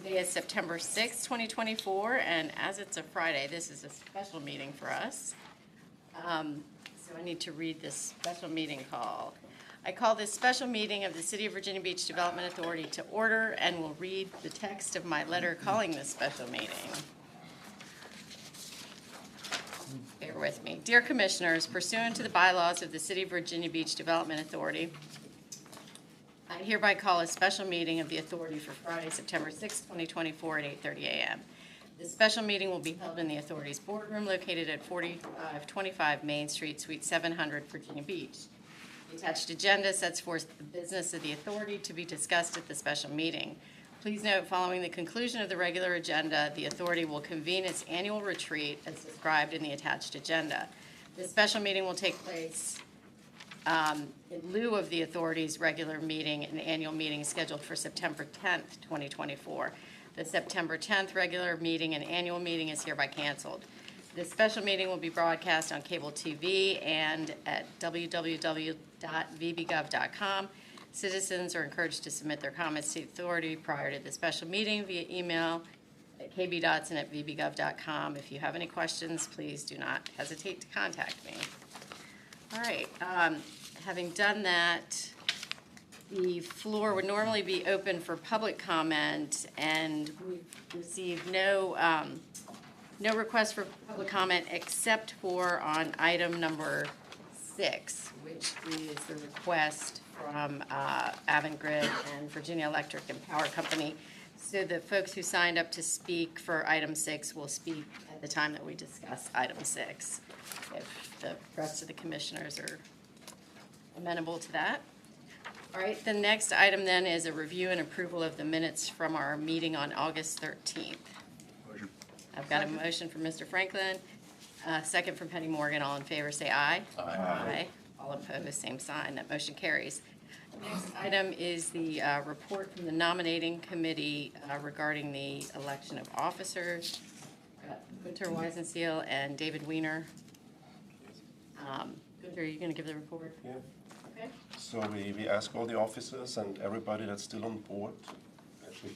Today is September 6th, 2024, and as it's a Friday, this is a special meeting for us. So I need to read this special meeting call. I call this special meeting of the City of Virginia Beach Development Authority to order and will read the text of my letter calling this special meeting. Bear with me. Dear Commissioners, pursuant to the bylaws of the City of Virginia Beach Development Authority, I hereby call a special meeting of the authority for Friday, September 6, 2024 at 8:30 a.m. This special meeting will be held in the authority's boardroom located at 4525 Main Street, Suite 700, Virginia Beach. The attached agenda sets forth the business of the authority to be discussed at the special meeting. Please note, following the conclusion of the regular agenda, the authority will convene its annual retreat as described in the attached agenda. This special meeting will take place in lieu of the authority's regular meeting and annual meeting scheduled for September 10th, 2024. The September 10th regular meeting and annual meeting is hereby canceled. This special meeting will be broadcast on cable TV and at www.vbgov.com. Citizens are encouraged to submit their comments to the authority prior to the special meeting via email at kb.dotson@vbgov.com. If you have any questions, please do not hesitate to contact me. All right, having done that, the floor would normally be open for public comment, and we've received no request for public comment except for on item number 6, which is the request from Avangrid and Virginia Electric and Power Company. So the folks who signed up to speak for item 6 will speak at the time that we discuss item 6. If the rest of the commissioners are amenable to that. All right, the next item then is a review and approval of the minutes from our meeting on August 13th. Motion. I've got a motion from Mr. Franklin, second from Penny Morgan. All in favor say aye. Aye. All opposed, same sign. That motion carries. The next item is the report from the nominating committee regarding the election of officers. Gunter Weisenseal and David Weiner. Gunter, are you going to give the report? Yeah. Okay. So we ask all the officers and everybody that's still on board, actually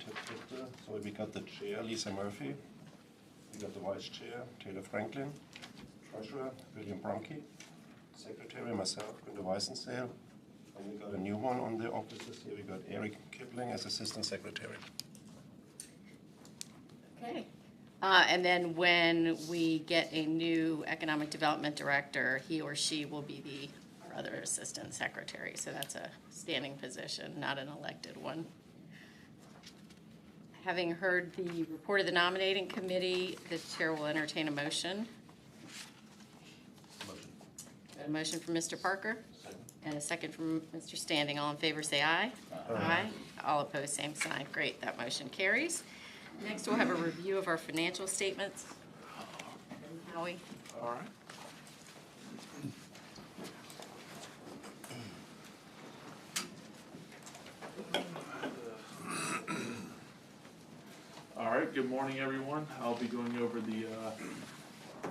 so we got the chair, Lisa Murphy. We got the vice chair, Taylor Franklin. Treasurer, William Brunke. Secretary, myself, Gunter Weisenseal. And we got a new one on the officers here. We got Eric Kipling as assistant secretary. Okay. And then when we get a new economic development director, he or she will be our other assistant secretary. So that's a standing position, not an elected one. Having heard the report of the nominating committee, the chair will entertain a motion. Got a motion from Mr. Parker and a second from Mr. Standing. All in favor say aye. Aye. All opposed, same sign. Great, that motion carries. Next, we'll have a review of our financial statements. Howie? All right. All right, good morning, everyone. I'll be going over the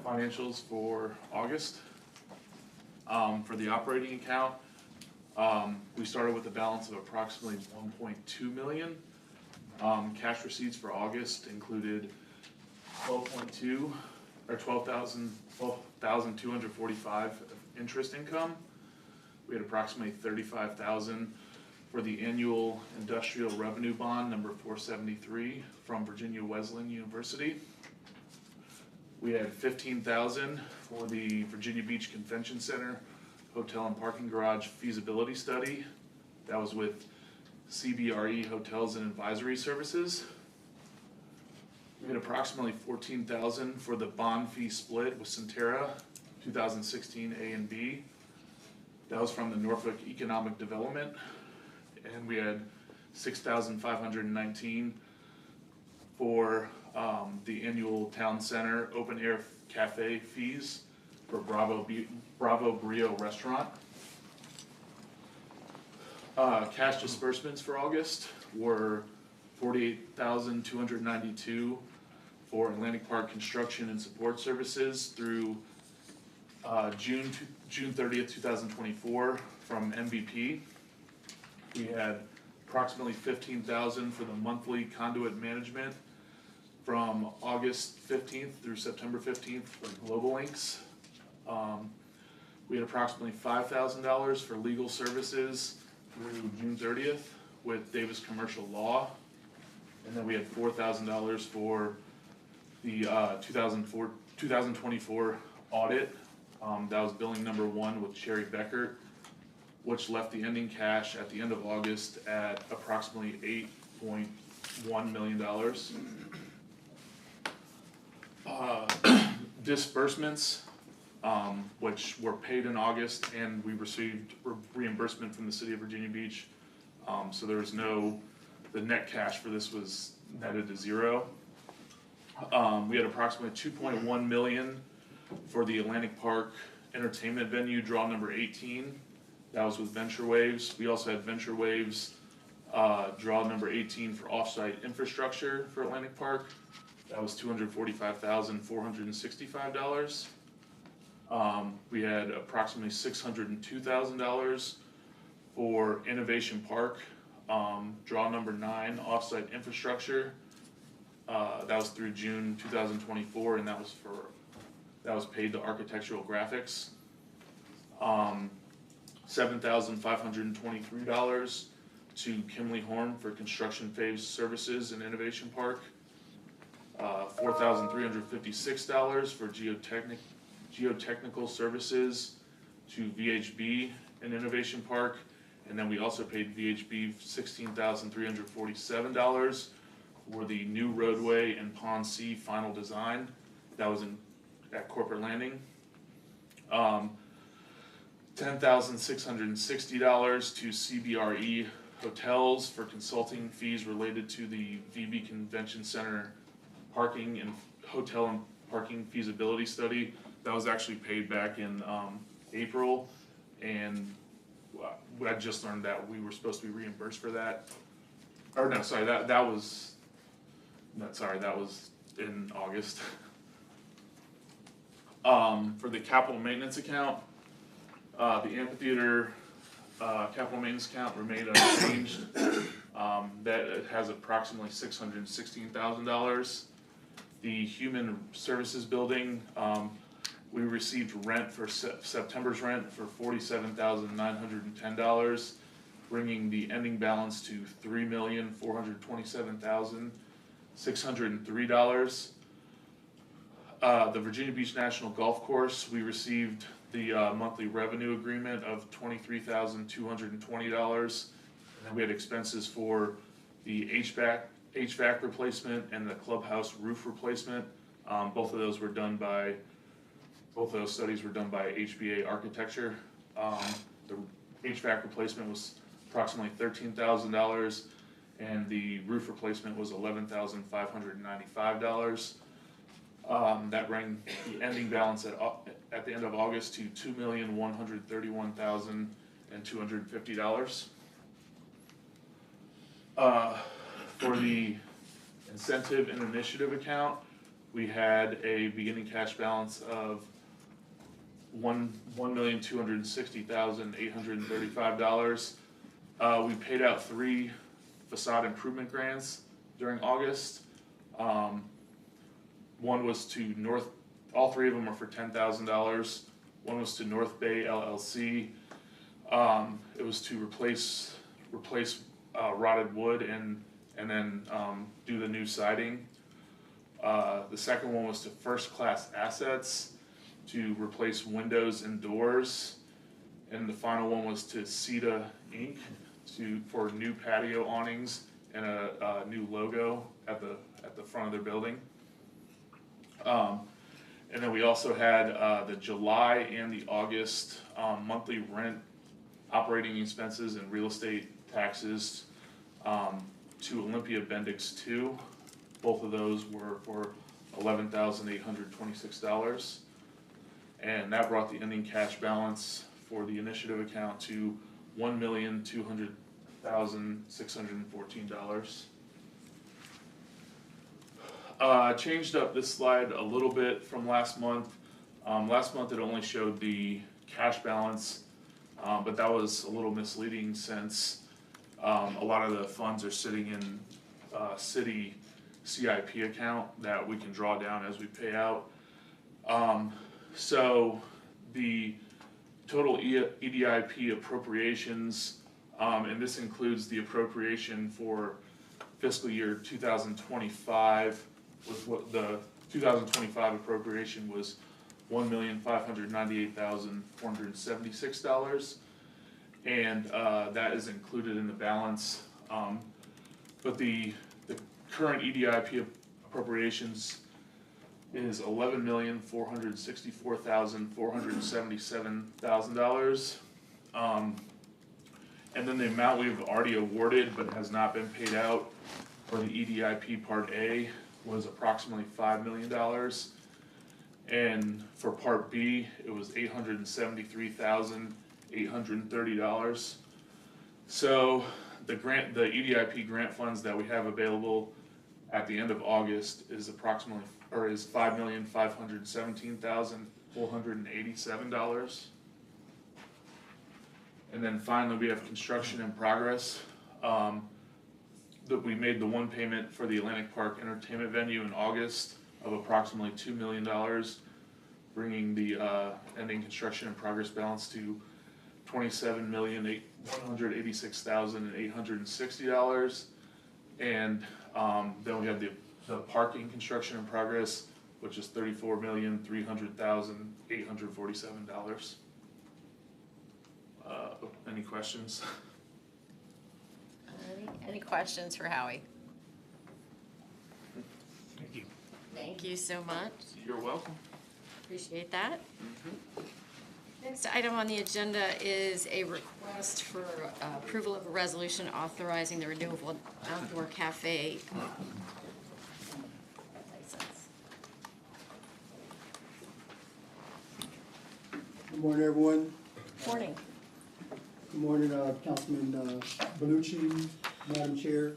financials for August. For the operating account, we started with a balance of approximately $1.2 million. Cash receipts for August included 12,245 interest income. We had approximately 35,000 for the annual industrial revenue bond number 473 from Virginia Wesleyan University. We had 15,000 for the Virginia Beach Convention Center Hotel and Parking Garage feasibility study. That was with CBRE Hotels and Advisory Services. We had approximately 14,000 for the bond fee split with Centera 2016 A and B. That was from the Norfolk Economic Development. And we had 6,519 for the annual town center open air cafe fees for Bravo Brio Restaurant. Cash disbursements for August were $48,292 for Atlantic Park construction and support services through June 30th, 2024 from MVP. We had approximately $15,000 for the monthly conduit management from August 15th through September 15th for Global Links. We had approximately $5,000 for legal services through June 30th with Davis Commercial Law. And then we had $4,000 for the 2024 audit. That was billing number 1 with Sherry Beckert, which left the ending cash at the end of August at approximately $8.1 million. Disbursements, which were paid in August, and we received reimbursement from the city of Virginia Beach. So there was the net cash for this was netted to 0. We had approximately $2.1 million for the Atlantic Park entertainment venue, draw number 18. That was with Venture Waves. We also had Venture Waves, draw number 18 for offsite infrastructure for Atlantic Park. That was $245,465. We had approximately $602,000 for Innovation Park, draw number 9, offsite infrastructure. That was through June 2024, and that was paid to Architectural Graphics. $7,523 to Kimley Horn for construction phase services in Innovation Park. $4,356 for geotechnical services to VHB in Innovation Park. And then we also paid VHB $16,347 for the new roadway and Pond C final design. That was at Corporate Landing. $10,660 to CBRE Hotels for consulting fees related to the VB Convention Center parking and hotel and parking feasibility study. That was actually paid back in April, and I just learned that we were supposed to be reimbursed for that. Or no, sorry, that was in August. For the capital maintenance account, the amphitheater capital maintenance account remained unchanged. That has approximately $616,000. The human services building, we received rent for September's rent for $47,910, bringing the ending balance to $3,427,603. The Virginia Beach National Golf Course, we received the monthly revenue agreement of $23,220, and then we had expenses for the HVAC replacement and the clubhouse roof replacement. Both of those studies were done by HBA Architecture. The HVAC replacement was approximately $13,000, and the roof replacement was $11,595. That bring the ending balance at the end of August to $2,131,250. For the incentive and initiative account, we had a beginning cash balance of $1,260,835. We paid out 3 facade improvement grants during August. One was to all 3 of them are for $10,000. One was to North Bay LLC. It was to replace rotted wood and then do the new siding. The second one was to First Class Assets to replace windows and doors. And the final one was to CETA Inc. for new patio awnings and a new logo at the front of their building. And then we also had the July and the August monthly rent, operating expenses, and real estate taxes to Olympia Bendix 2. Both of those were for $11,826. And that brought the ending cash balance for the initiative account to $1,200,614. Changed up this slide a little bit from last month. Last month it only showed the cash balance, but that was a little misleading since A lot of the funds are sitting in city CIP account that we can draw down as we pay out. So the total EDIP appropriations, and this includes the appropriation for fiscal year 2025, was what the 2025 appropriation was $1,598,476, and that is included in the balance. But the current EDIP appropriations is $11,464,477,000. And then the amount we've already awarded but has not been paid out for the EDIP Part A was approximately $5 million. And for Part B, it was $873,830. So the EDIP grant funds that we have available at the end of August is $5,517,487. And then finally, we have construction in progress. That we made the one payment for the Atlantic Park Entertainment Venue in August of approximately $2 million, bringing the ending construction in progress balance to $27,186,860. And then we have the parking construction in progress, which is $34,300,847. Any questions? Any questions for Howie? Thank you. Thank you so much. You're welcome. Appreciate that. Next item on the agenda is a request for approval of a resolution authorizing the renewable outdoor cafe license. Good morning, everyone. Morning. Good morning, Councilman Bellucci, Madam Chair.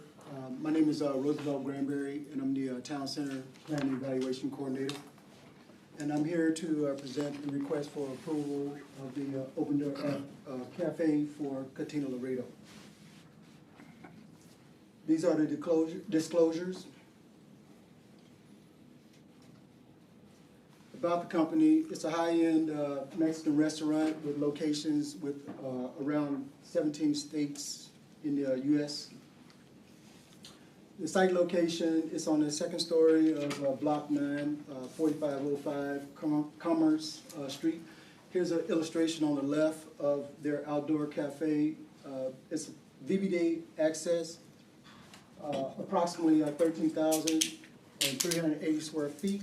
My name is Roosevelt Granberry, and I'm the Town Center Planning Evaluation Coordinator. And I'm here to present a request for approval of the Open Door Cafe for Katina Laredo. These are the disclosures. About the company, it's a high-end Mexican restaurant with locations with around 17 states in the U.S. The site location is on the second story of Block 9, 4505 Commerce Street. Here's an illustration on the left of their outdoor cafe. It's VBD access, approximately 13,380 square feet.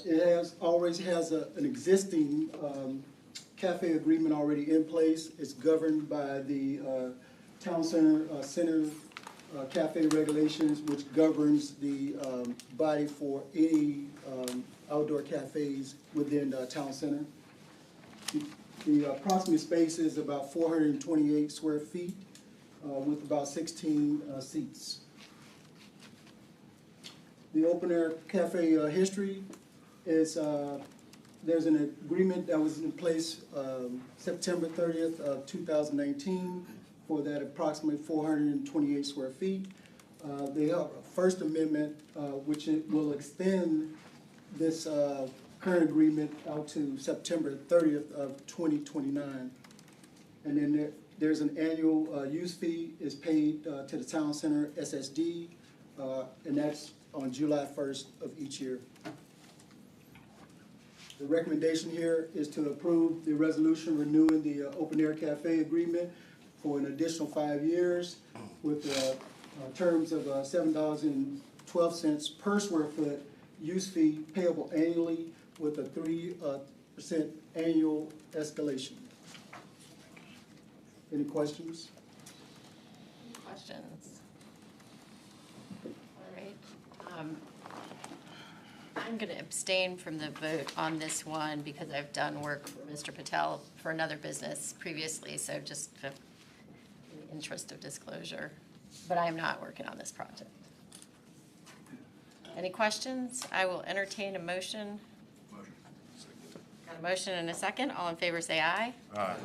It always has an existing cafe agreement already in place. It's governed by the Town Center cafe regulations, which governs the body for any outdoor cafes within the Town Center. The approximate space is about 428 square feet with about 16 seats. The open air cafe history is there's an agreement that was in place September 30th of 2019 for that approximately 428 square feet. They have a First Amendment which will extend this current agreement out to September 30th of 2029. And then there's an annual use fee is paid to the Town Center SSD, and that's on July 1st of each year. The recommendation here is to approve the resolution renewing the open air cafe agreement for an additional 5 years with terms of $7.12 per square foot use fee payable annually with a 3% annual escalation. Any questions? Questions? All right. I'm going to abstain from the vote on this one because I've done work for Mr. Patel for another business previously, so just in the interest of disclosure. But I am not working on this project. Any questions? I will entertain a motion. Got a motion and a second. All in favor say aye. Aye.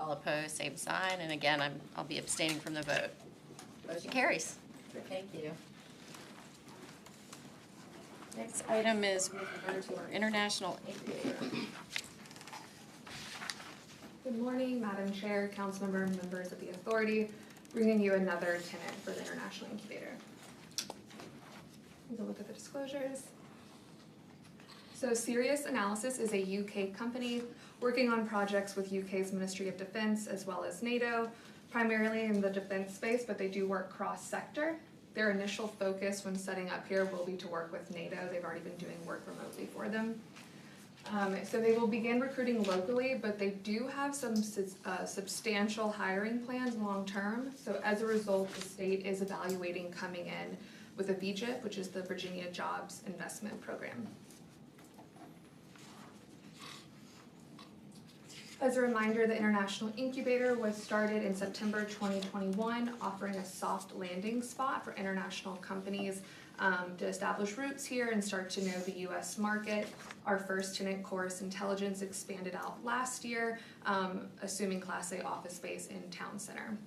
All opposed, same sign. And again, I'll be abstaining from the vote. Motion carries. Thank you. Next item is with regard to our international incubator. Good morning, Madam Chair, Councilmember, members of the authority, bringing you another tenant for the International Incubator. Take a look at the disclosures. So Sirius Analysis is a UK company working on projects with UK's Ministry of Defence as well as NATO, primarily in the defence space, but they do work cross-sector. Their initial focus when setting up here will be to work with NATO. They've already been doing work remotely for them. So they will begin recruiting locally, but they do have some substantial hiring plans long-term. So as a result, the state is evaluating coming in with a VJIP, which is the Virginia Jobs Investment Program. As a reminder, the International Incubator was started in September 2021, offering a soft landing spot for international companies to establish roots here and start to know the U.S. market. Our first tenant, Chorus Intelligence, expanded out last year, assuming Class A office space in Town Center.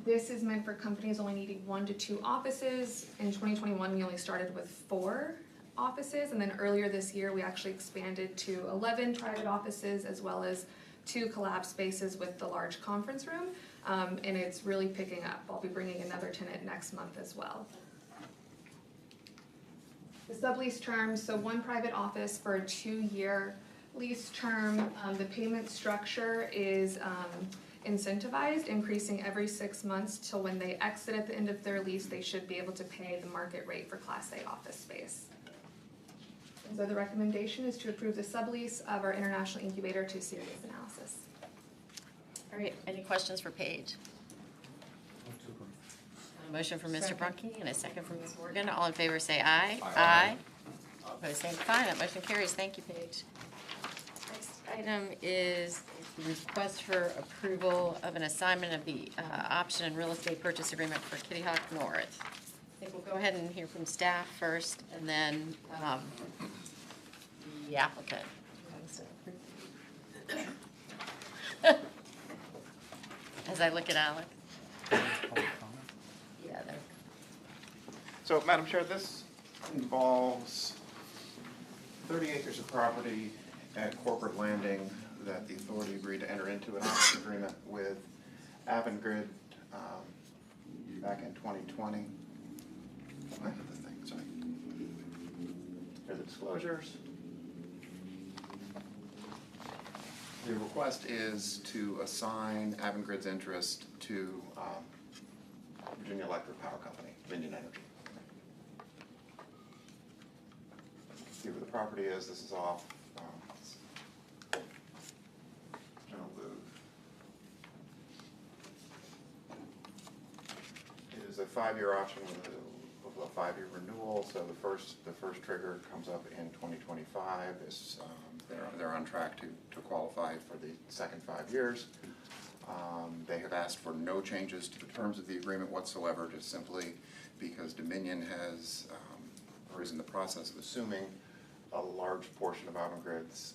This is meant for companies only needing 1 to 2 offices. In 2021, we only started with 4 offices, and then earlier this year, we actually expanded to 11 private offices as well as 2 collab spaces with the large conference room. And it's really picking up. I'll be bringing another tenant next month as well. The sublease terms, so 1 private office for a 2-year lease term. The payment structure is incentivized, increasing every 6 months till when they exit at the end of their lease, they should be able to pay the market rate for Class A office space. And so the recommendation is to approve the sublease of our International Incubator to Sirius Analysis. All right, any questions for Paige? A motion from Mr. Brunke and a second from Ms. Morgan. All in favor say aye. Aye. All opposed, same sign. That motion carries. Thank you, Paige. Next item is the request for approval of an assignment of the option and real estate purchase agreement for Kitty Hawk North. I think we'll go ahead and hear from staff first and then the applicant. As I look at Alex. Yeah, there. So, Madam Chair, this involves 30 acres of property at Corporate Landing that the authority agreed to enter into an option agreement with Avangrid back in 2020. I have the thing, sorry. Here are the disclosures. The request is to assign Avangrid's interest to Virginia Electric Power Company, Dominion Energy. See where the property is. This is off General Booth. It is a 5-year option with a 5-year renewal. So the first trigger comes up in 2025. They're on track to qualify for the second 5 years. They have asked for no changes to the terms of the agreement whatsoever, just simply because Dominion has, or is in the process of assuming a large portion of Avangrid's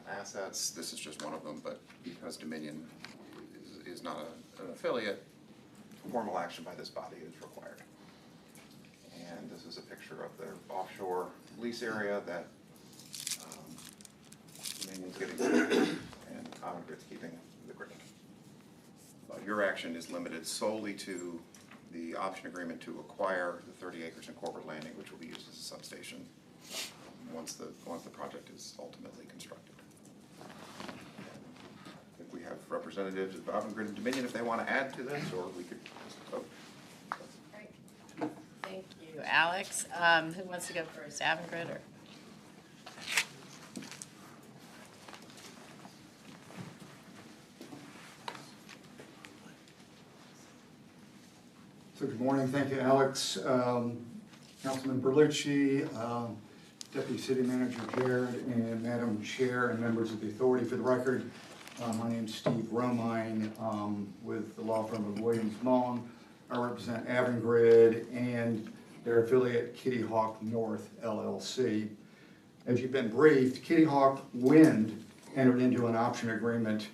assets. This is just one of them, but because Dominion is not an affiliate, formal action by this body is required. And this is a picture of their offshore lease area that Dominion's getting and Avangrid's keeping the green. Your action is limited solely to the option agreement to acquire the 30 acres in Corporate Landing, which will be used as a substation once the project is ultimately constructed. I think we have representatives of Avangrid and Dominion if they want to add to this, or we could just vote. Great. Thank you, Alex. Who wants to go first, Avangrid or? So good morning, thank you, Alex. Councilman Berlucci, Deputy City Manager Jared, and Madam Chair and members of the authority. For the record, my name's Steve Romine with the law firm of Williams Mullen. I represent Avangrid and their affiliate Kitty Hawk North LLC. As you've been briefed, Kitty Hawk Wind entered into an option agreement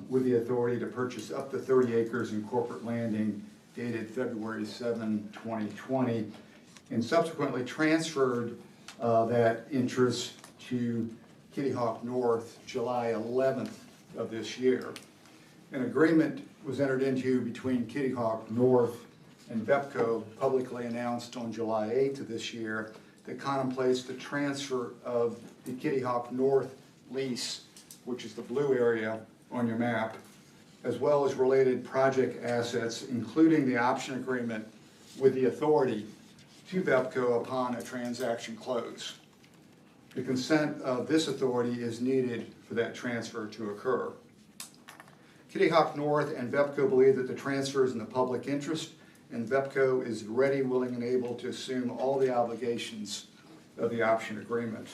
with the authority to purchase up to 30 acres in Corporate Landing dated February 7, 2020, and subsequently transferred that interest to Kitty Hawk North July 11th of this year. An agreement was entered into between Kitty Hawk North and VEPCO, publicly announced on July 8th of this year, that contemplates the transfer of the Kitty Hawk North lease, which is the blue area on your map, as well as related project assets, including the option agreement with the authority to VEPCO upon a transaction close. The consent of this authority is needed for that transfer to occur. Kitty Hawk North and VEPCO believe that the transfer is in the public interest, and VEPCO is ready, willing, and able to assume all the obligations of the option agreement.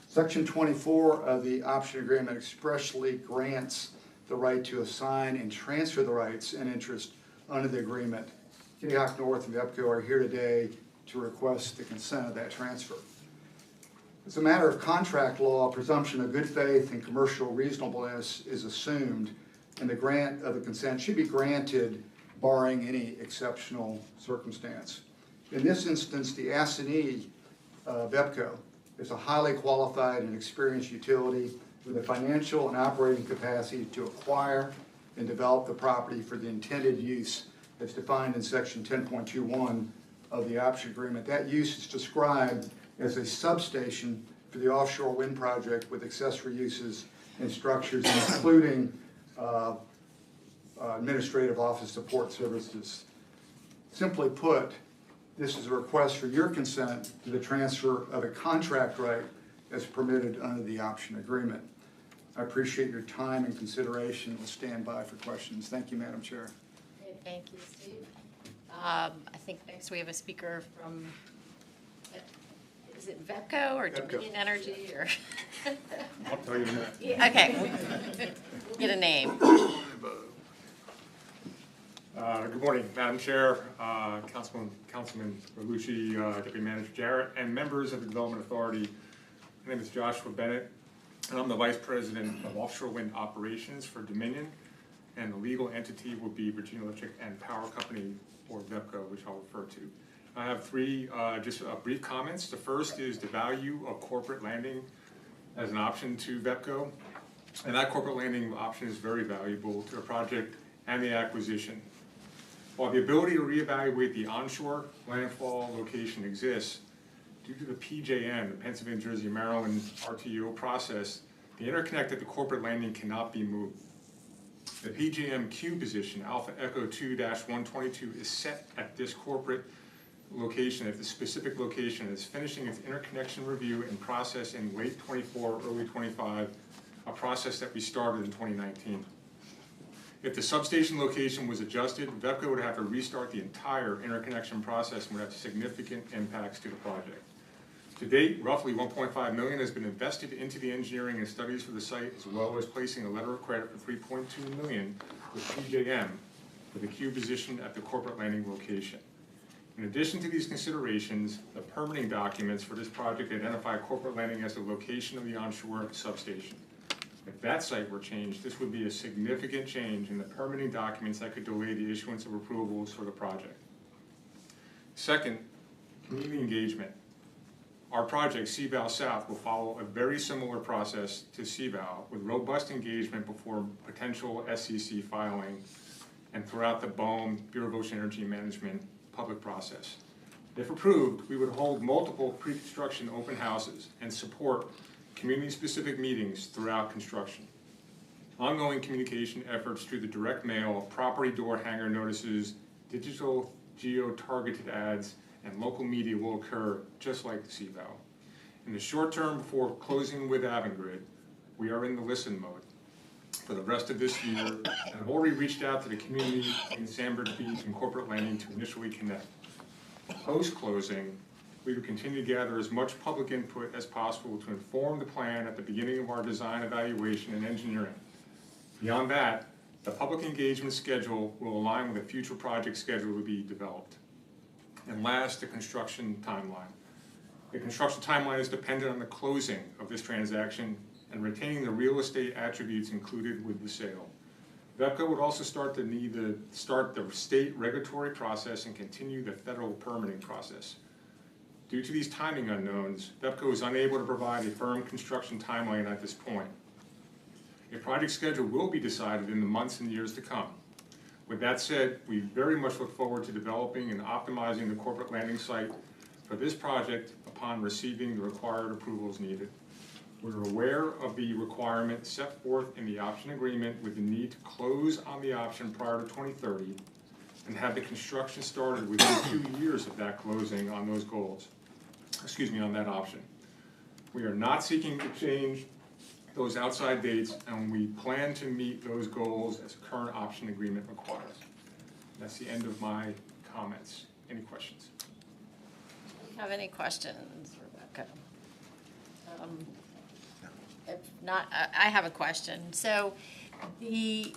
Section 24 of the option agreement expressly grants the right to assign and transfer the rights and interest under the agreement. Kitty Hawk North and VEPCO are here today to request the consent of that transfer. As a matter of contract law, presumption of good faith and commercial reasonableness is assumed, and the grant of the consent should be granted barring any exceptional circumstance. In this instance, the assignee, VEPCO, is a highly qualified and experienced utility with the financial and operating capacity to acquire and develop the property for the intended use as defined in section 10.21 of the option agreement. That use is described as a substation for the offshore wind project with accessory uses and structures, including administrative office support services. Simply put, this is a request for your consent to the transfer of a contract right as permitted under the option agreement. I appreciate your time and consideration. We'll stand by for questions. Thank you, Madam Chair. Great, thank you, Steve. I think next we have a speaker from, is it VEPCO or VEPCO. Dominion Energy or? I'll tell you in a minute. Yeah, okay, get a name. Good morning, Madam Chair, Councilman Berlucci, Deputy Manager Jarrett, and members of the Development Authority. My name is Joshua Bennett, and I'm the Vice President of Offshore Wind Operations for Dominion, and the legal entity will be Virginia Electric and Power Company, or VEPCO, which I'll refer to. I have three just brief comments. The first is the value of corporate landing as an option to VEPCO, and that corporate landing option is very valuable to the project and the acquisition. While the ability to reevaluate the onshore landfall location exists, due to the PJM, the Pennsylvania, Jersey, Maryland RTO process, the interconnect at the corporate landing cannot be moved. The PJM queue position, Alpha Echo 2-122, is set at this corporate location, at the specific location. It's finishing its interconnection review and process in late 24, early 25, a process that we started in 2019. If the substation location was adjusted, VEPCO would have to restart the entire interconnection process and would have significant impacts to the project. To date, roughly $1.5 million has been invested into the engineering and studies for the site, as well as placing a letter of credit for $3.2 million with PJM for the queue position at the corporate landing location. In addition to these considerations, the permitting documents for this project identify corporate landing as the location of the onshore substation. If that site were changed, this would be a significant change in the permitting documents that could delay the issuance of approvals for the project. Second, community engagement. Our project, CVAL South, will follow a very similar process to CVAL, with robust engagement before potential SCC filing and throughout the BOEM, Bureau of Ocean Energy Management, public process. If approved, we would hold multiple pre-construction open houses and support community-specific meetings throughout construction. Ongoing communication efforts through the direct mail, property door hanger notices, digital geo-targeted ads, and local media will occur just like the CVAL. In the short term before closing with Avangrid, we are in the listen mode for the rest of this year and have already reached out to the community in Sandbridge Beach and Corporate Landing to initially connect. Post-closing, we will continue to gather as much public input as possible to inform the plan at the beginning of our design evaluation and engineering. Beyond that, the public engagement schedule will align with a future project schedule to be developed. And last, the construction timeline. The construction timeline is dependent on the closing of this transaction and retaining the real estate attributes included with the sale. VEPCO would also start the state regulatory process and continue the federal permitting process. Due to these timing unknowns, VEPCO is unable to provide a firm construction timeline at this point. A project schedule will be decided in the months and years to come. With that said, we very much look forward to developing and optimizing the corporate landing site for this project upon receiving the required approvals needed. We're aware of the requirement set forth in the option agreement with the need to close on the option prior to 2030 and have the construction started within 2 years of that closing on those goals. On that option. We are not seeking to change those outside dates, and we plan to meet those goals as the current option agreement requires. That's the end of my comments. Any questions? Do you have any questions, Rebecca? If not, I have a question. So you've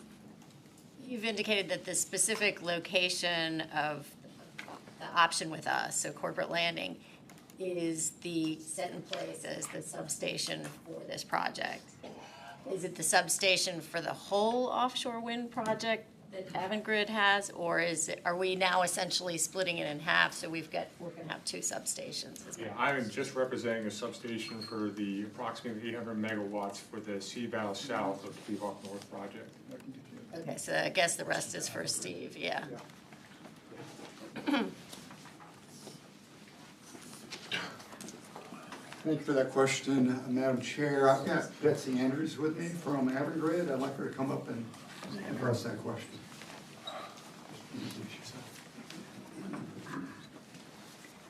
indicated that the specific location of the option with us, so corporate landing, is set in place as the substation for this project. Is it the substation for the whole offshore wind project that Avangrid has, or are we now essentially splitting it in half, so we're gonna have two substations? Yeah, I'm just representing a substation for the approximately 800 megawatts for the Seabow South of the Hawk North project. Okay, so I guess the rest is for Steve, yeah. Thank you for that question, Madam Chair. I've got Betsy Andrews with me from Avangrid. I'd like her to come up and address that question.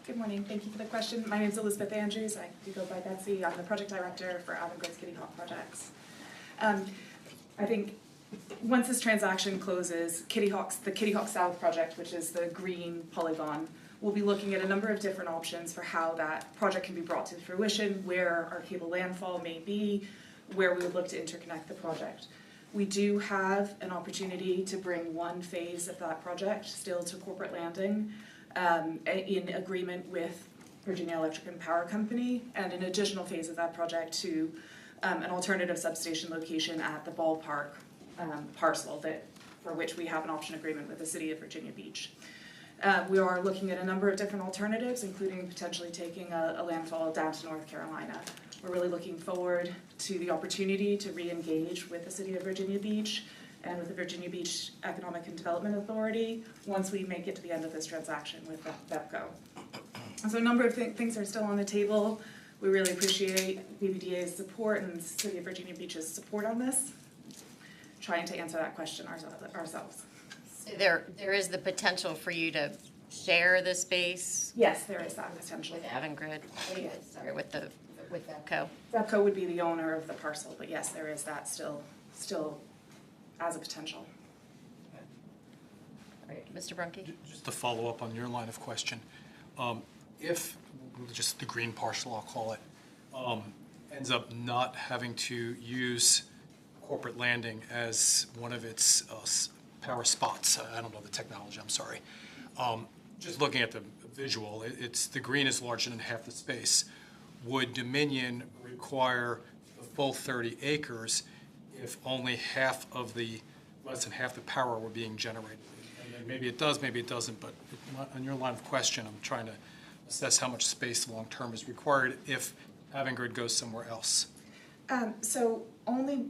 Good morning, thank you for the question. My name is Elizabeth Andrews, I do go by Betsy. I'm the project director for Avangrid's Kitty Hawk projects. I think once this transaction closes, the Kitty Hawk South project, which is the green polygon, we'll be looking at a number of different options for how that project can be brought to fruition, where our cable landfall may be, where we would look to interconnect the project. We do have an opportunity to bring one phase of that project still to corporate landing in agreement with Virginia Electric and Power Company, and an additional phase of that project to an alternative substation location at the ballpark parcel for which we have an option agreement with the City of Virginia Beach. We are looking at a number of different alternatives, including potentially taking a landfall down to North Carolina. We're really looking forward to the opportunity to re-engage with the City of Virginia Beach and with the Virginia Beach Economic and Development Authority once we make it to the end of this transaction with VEPCO. So a number of things are still on the table. We really appreciate BVDA's support and the City of Virginia Beach's support on this. Trying to answer that question ourselves. So there is the potential for you to share the space Yes, there is that potential. with Avangrid, with VEPCO? VEPCO would be the owner of the parcel, but yes, there is that still as a potential. All right, Mr. Brunke? Just to follow up on your line of question, if just the green parcel, I'll call it, ends up not having to use corporate landing as one of its power spots, I don't know the technology, I'm sorry. Just looking at the visual, the green is larger than half the space. Would Dominion require the full 30 acres if only less than half the power were being generated? And then maybe it does, maybe it doesn't, but on your line of question, I'm trying to assess how much space long-term is required if Avangrid goes somewhere else. So only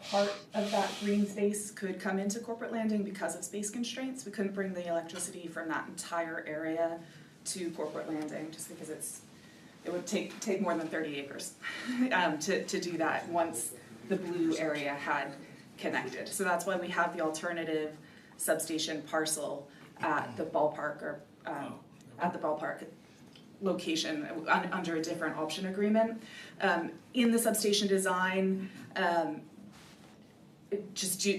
part of that green space could come into corporate landing because of space constraints. We couldn't bring the electricity from that entire area to corporate landing just because it would take more than 30 acres to do that once the blue area had connected. So that's why we have the alternative substation parcel at the ballpark location under a different option agreement. In the substation design,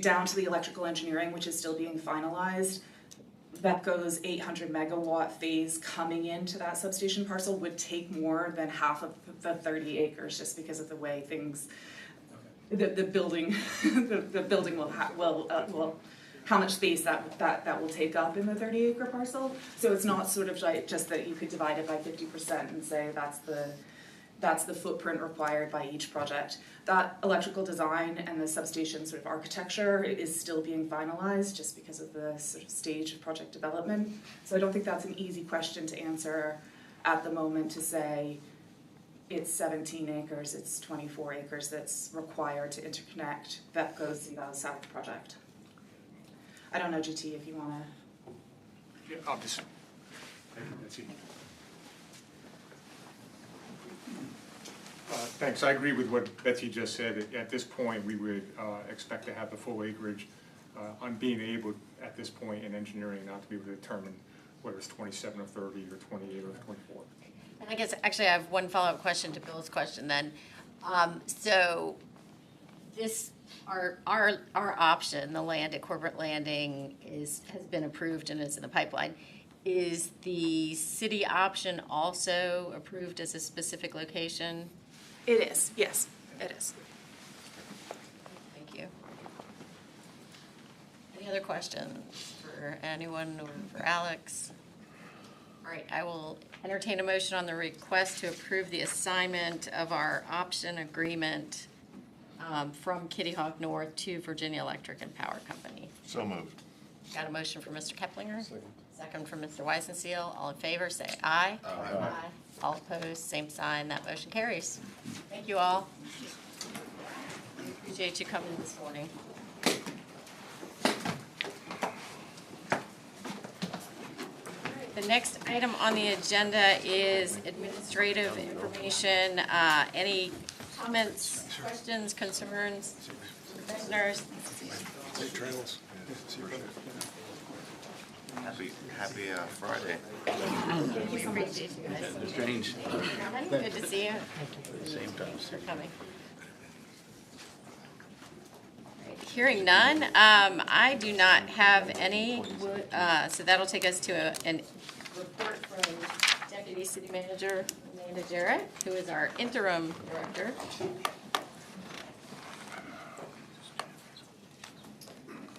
down to the electrical engineering, which is still being finalized, VEPCO's 800 megawatt phase coming into that substation parcel would take more than half of the 30 acres just because of the way things, the building, the building will how much space that will take up in the 30 acre parcel. So it's not sort of like just that you could divide it by 50% and say that's that's the footprint required by each project. That electrical design and the substation sort of architecture is still being finalized just because of the sort of stage of project development. So I don't think that's an easy question to answer at the moment, to say it's 17 acres, it's 24 acres that's required to interconnect VEPCO's Valley South project. I don't know, GT, if you want to. Yeah, I'll just, thank you, Betsy. Thanks, I agree with what Betsy just said. At this point, we would expect to have the full acreage on being able, at this point in engineering, not to be able to determine whether it's 27 or 30 or 28 or 24. And I guess, actually, I have one follow-up question to Bill's question then. So this, our option, the land at Corporate Landing has been approved and is in the pipeline. Is the city option also approved as a specific location? It is, yes, it is. Thank you. Any other questions for anyone or for Alex? All right, I will entertain a motion on the request to approve the assignment of our option agreement from Kitty Hawk North to Virginia Electric and Power Company. So moved. Got a motion from Mr. Keplinger? Second from Mr. Weisenseal. All in favor, say aye. Aye. All opposed, same sign. That motion carries. Thank you all. Appreciate you coming this morning. The next item on the agenda is administrative information. Any comments, questions, concerns, commissioners? Happy Friday. We appreciate you guys. Strange. Good to see you. Same time. Thanks for coming. Hearing none, I do not have any, so that'll take us to a report from Deputy City Manager Amanda Jarrett, who is our interim director.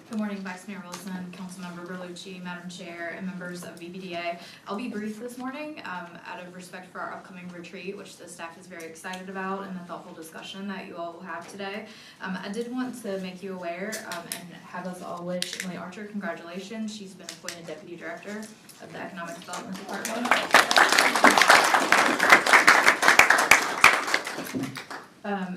Good morning, Vice Mayor Wilson, Councilmember Berlucci, Madam Chair, and members of VBDA. I'll be brief this morning out of respect for our upcoming retreat, which the staff is very excited about, and the thoughtful discussion that you all will have today. I did want to make you aware and have us all wish Emily Archer congratulations. She's been appointed Deputy Director of the Economic Development Department.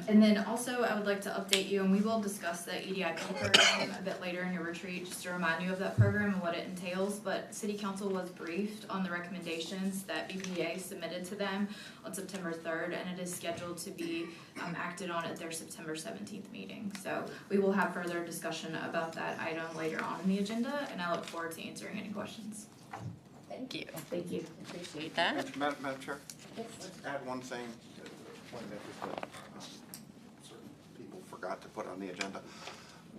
And then also I would like to update you, and we will discuss the EDIP program a bit later in your retreat, just to remind you of that program and what it entails. But City Council was briefed on the recommendations that BPA submitted to them on September 3rd, and it is scheduled to be acted on at their September 17th meeting. So we will have further discussion about that item later on in the agenda, and I look forward to answering any questions. Thank you. Thank you. Appreciate that. Madam Chair, let's add one thing, one that certain people forgot to put on the agenda.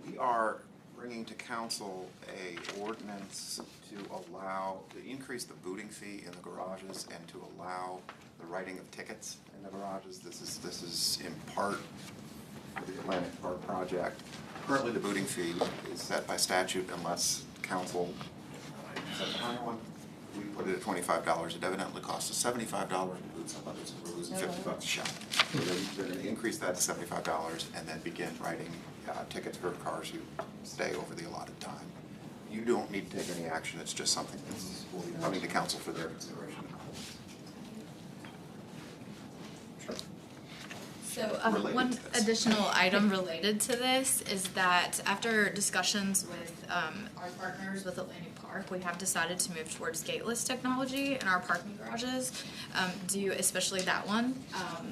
We are bringing to council a ordinance to increase the booting fee in the garages and to allow the writing of tickets in the garages. This is in part for the Atlantic Park project. Currently, the booting fee is set by statute unless council sets a higher one. We put it at $25. It evidently costs us $75 to boot somebody, so we're losing $50 a shot. So they're going to increase that to $75 and then begin writing tickets for cars who stay over the allotted time. You don't need to take any action. It's just something that's will be coming to council for their consideration. So Related one to this. additional item related to this is that after discussions with our partners with Atlantic Park, we have decided to move towards gateless technology in our parking garages, especially that one.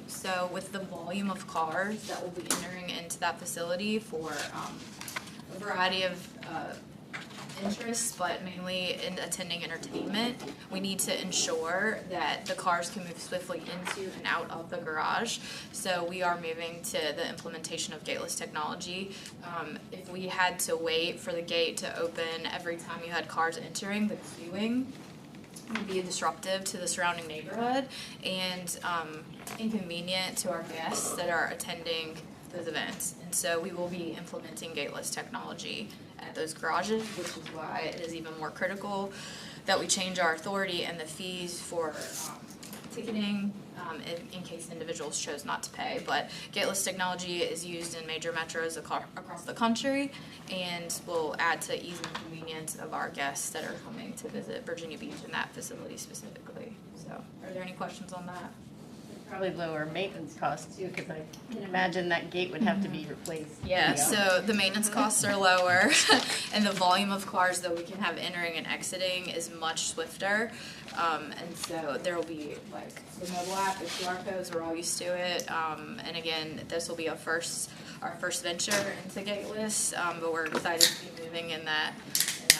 So with the volume of cars that will be entering into that facility for a variety of interests, but mainly in attending entertainment, we need to ensure that the cars can move swiftly into and out of the garage. So we are moving to the implementation of gateless technology. If we had to wait for the gate to open every time you had cars entering, the queuing would be disruptive to the surrounding neighborhood and inconvenient to our guests that are attending those events. And so we will be implementing gateless technology at those garages, which is why it is even more critical that we change our authority and the fees for ticketing in case individuals chose not to pay. But gateless technology is used in major metros across the country and will add to ease and convenience of our guests that are coming to visit Virginia Beach and that facility specifically. So, are there any questions on that? Probably lower maintenance costs too, because I can imagine that gate would have to be replaced. Yeah, so the maintenance costs are lower, and the volume of cars that we can have entering and exiting is much swifter. And so there will be like the mobile app, the QR codes, we're all used to it. And again, this will be our first venture into gateless, but we're excited to be moving in that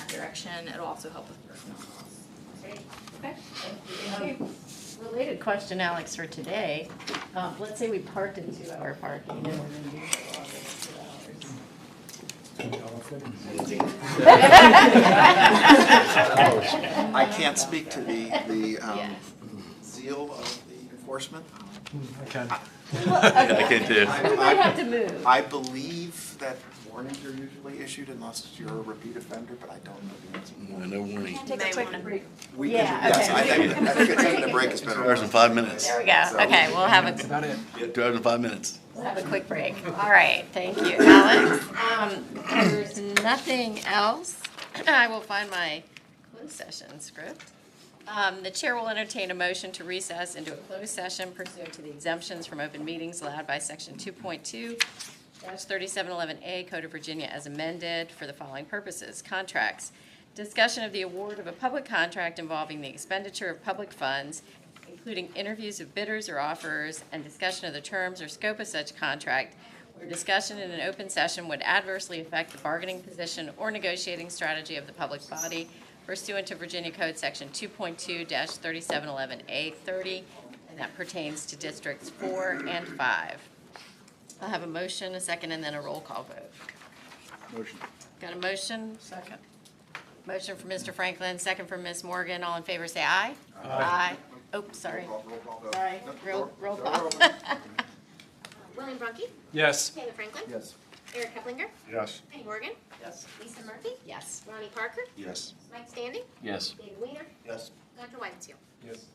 direction. It'll also help with personnel costs. Great. Okay. Thank you. Related question, Alex, for today. Let's say we parked in 2 hour parking and we're going to use the office 2 hours. I can't speak to the Yeah. zeal of the enforcement. Okay. I can too. We might have to move. I believe that warnings are usually issued unless you're a repeat offender, but I don't know the answer. No warning. Take a quick break. We Yeah, can, yes, okay. I think taking a break is 2 better. hours and 5 minutes. There we go. Okay, we'll have That's about it. 2 hours and 5 minutes. a quick break. All right, thank you, Alex. There's nothing else. I will find my closed session script. The chair will entertain a motion to recess into a closed session pursuant to the exemptions from open meetings allowed by section 2.2-3711A Code of Virginia as amended for the following purposes. Contracts. Discussion of the award of a public contract involving the expenditure of public funds, including interviews of bidders or offerers, and discussion of the terms or scope of such contract, where discussion in an open session would adversely affect the bargaining position or negotiating strategy of the public body pursuant to Virginia Code Section 2.2-3711A30, and that pertains to Districts 4 and 5. I'll have a motion, a second, and then a roll call vote. Motion. Got a motion? Second. Motion from Mr. Franklin, second from Ms. Morgan. All in favor, say aye. Aye. Oh, sorry. Roll call vote. Sorry. No, Roll call. William Brunke, Yes. Taylor Franklin, Yes. Eric Keplinger, Yes. Penny Morgan, Yes. Lisa Murphy, Yes. Ronnie Parker, Yes. Mike Standing, Yes. David Weiner, Yes. Dr. Whitenseel. Yes.